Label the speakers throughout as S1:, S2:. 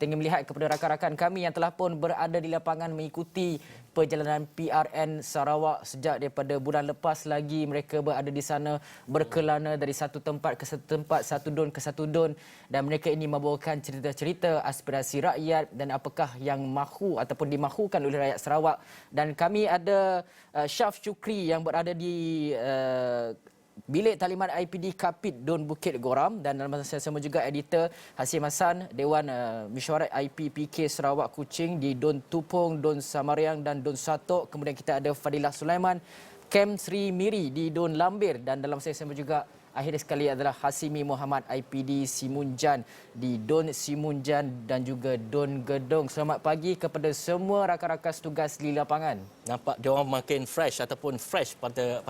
S1: tengah melihat kepada rakan-rakan kami yang telah pun berada di lapangan mengikuti perjalanan PRN Sarawak sejak daripada bulan lepas lagi. Mereka berada di sana berkelana dari satu tempat ke satu tempat, satu don ke satu don, dan mereka ini membawakan cerita-cerita aspirasi rakyat dan apakah yang mahu ataupun dimahukan oleh rakyat Sarawak. Dan kami ada Syaf Syukri yang berada di Bilik Taliman IPD Kapit Don Bukit Goram, dan dalam masa yang sama juga editor Hasim Hassan Dewan Mesyuarat IPPK Sarawak Kuching di Don Tupong, Don Samariang dan Don Satok. Kemudian kita ada Fadilah Sulaiman Kem Sri Miri di Don Lambir, dan dalam masa yang sama juga akhir sekali adalah Hasimi Muhammad IPD Simunjan di Don Simunjan dan juga Don Gedong. Selamat pagi kepada semua rakan-rakan tugas di lapangan.
S2: Nampak dia orang makin fresh ataupun fresh pada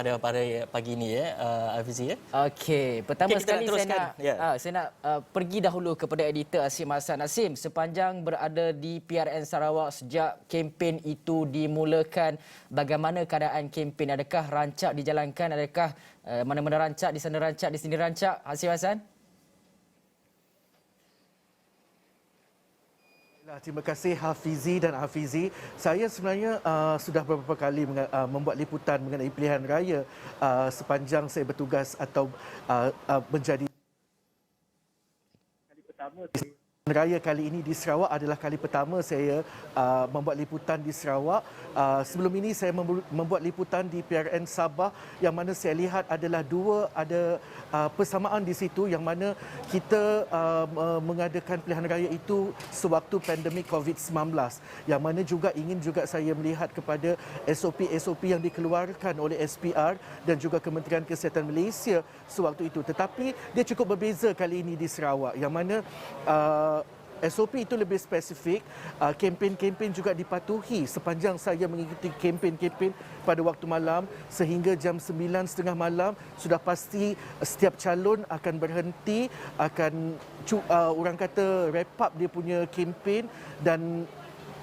S2: pagi ini ya, Hafizi ya.
S1: Okey, pertama sekali saya nak pergi dahulu kepada editor Hasim Hassan. Hasim, sepanjang berada di PRN Sarawak sejak kempen itu dimulakan, bagaimana keadaan kempen? Adakah rancak dijalankan? Adakah mana-mana rancak di sana, rancak di sini, rancak? Hasim Hassan?
S3: Terima kasih Hafizi dan Hafizi. Saya sebenarnya sudah beberapa kali membuat liputan mengenai pilihan raya sepanjang saya bertugas atau menjadi kali pertama. Raya kali ini di Sarawak adalah kali pertama saya membuat liputan di Sarawak. Sebelum ini saya membuat liputan di PRN Sabah, yang mana saya lihat adalah ada persamaan di situ, yang mana kita mengadakan pilihan raya itu sewaktu pandemik COVID-19, yang mana juga ingin juga saya melihat kepada SOP-SOP yang dikeluarkan oleh SPR dan juga Kementerian Kesihatan Malaysia sewaktu itu. Tetapi dia cukup berbeza kali ini di Sarawak, yang mana SOP itu lebih spesifik. Kempen-kempen juga dipatuhi sepanjang saya mengikuti kempen-kempen pada waktu malam sehingga jam 9.30 malam. Sudah pasti setiap calon akan berhenti, akan orang kata wrap up dia punya kempen, dan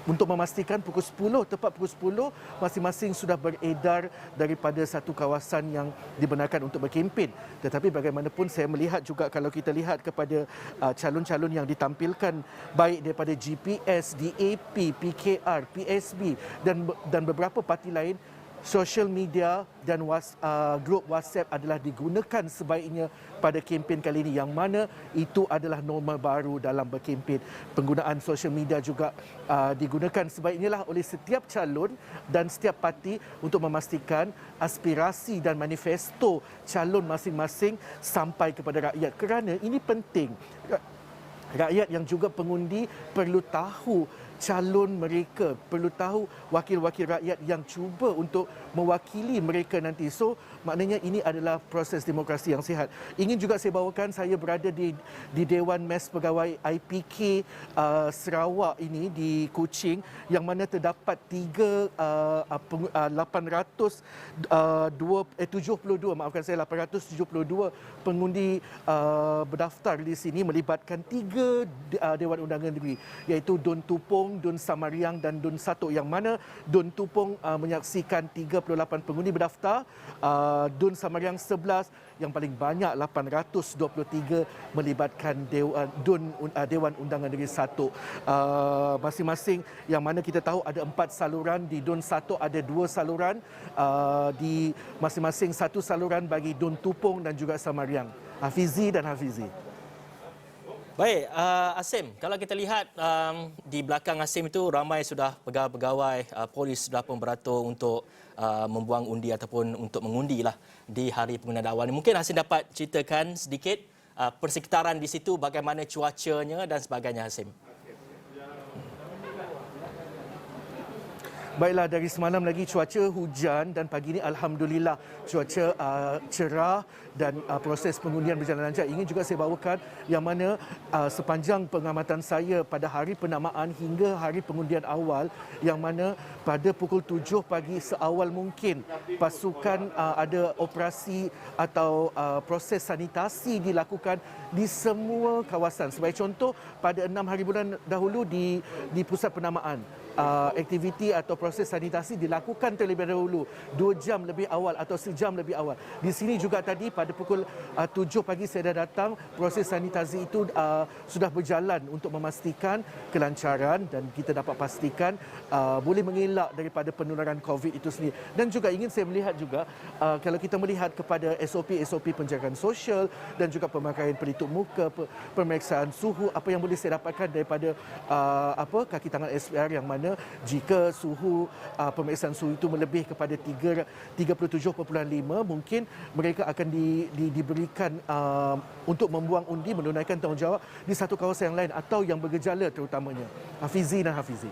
S3: untuk memastikan pukul 10, tepat pukul 10, masing-masing sudah beredar daripada satu kawasan yang dibenarkan untuk berkempen. Tetapi bagaimanapun saya melihat juga, kalau kita lihat kepada calon-calon yang ditampilkan baik daripada GPS, DAP, PKR, PSB dan beberapa parti lain, social media dan grup WhatsApp adalah digunakan sebaiknya pada kempen kali ini, yang mana itu adalah norma baru dalam berkempen. Penggunaan social media juga digunakan sebaiknya lah oleh setiap calon dan setiap parti untuk memastikan aspirasi dan manifesto calon masing-masing sampai kepada rakyat, kerana ini penting. Rakyat yang juga pengundi perlu tahu calon mereka, perlu tahu wakil-wakil rakyat yang cuba untuk mewakili mereka nanti. So, maknanya ini adalah proses demokrasi yang sihat. Ingin juga saya bawakan, saya berada di Dewan Mes Pegawai IPK Sarawak ini di Kuching, yang mana terdapat 872 pengundi berdaftar di sini, melibatkan 3 Dewan Undangan Negeri, iaitu Don Tupong, Don Samariang dan Don Satok, yang mana Don Tupong menyaksikan 38 pengundi berdaftar, Don Samariang 11, yang paling banyak 823 melibatkan Dewan Undangan Negeri Satok. Masing-masing, yang mana kita tahu ada 4 saluran, di Don Satok ada 2 saluran, di masing-masing 1 saluran bagi Don Tupong dan juga Samariang. Hafizi dan Hafizi.
S2: Baik, Hasim, kalau kita lihat di belakang Hasim itu ramai sudah pegawai-pegawai polis sudah pun beratur untuk membuang undi ataupun untuk mengundi lah di hari pengundian awal. Mungkin Hasim dapat ceritakan sedikit persekitaran di situ, bagaimana cuacanya dan sebagainya, Hasim.
S3: Baiklah, dari semalam lagi cuaca hujan dan pagi ini alhamdulillah cuaca cerah dan proses pengundian berjalan lancar. Ingin juga saya bawakan yang mana sepanjang pengamatan saya pada hari penamaan hingga hari pengundian awal, yang mana pada pukul 7 pagi seawal mungkin pasukan ada operasi atau proses sanitasi dilakukan di semua kawasan. Sebagai contoh, pada 6 hari bulan dahulu di pusat penamaan, aktiviti atau proses sanitasi dilakukan terlebih dahulu 2 jam lebih awal atau sejam lebih awal. Di sini juga tadi pada pukul 7 pagi saya dah datang, proses sanitasi itu sudah berjalan untuk memastikan kelancaran dan kita dapat pastikan boleh mengelak daripada penularan COVID itu sendiri. Dan juga ingin saya melihat juga kalau kita melihat kepada SOP penjagaan sosial dan juga pemakaian pelitup muka, pemeriksaan suhu, apa yang boleh saya dapatkan daripada kaki tangan SPR, yang mana jika suhu pemeriksaan suhu itu melebih kepada 37.5, mungkin mereka akan diberikan untuk membuang undi, menunaikan tanggungjawab di satu kawasan yang lain atau yang bergejala terutamanya. Hafizi dan Hafizi.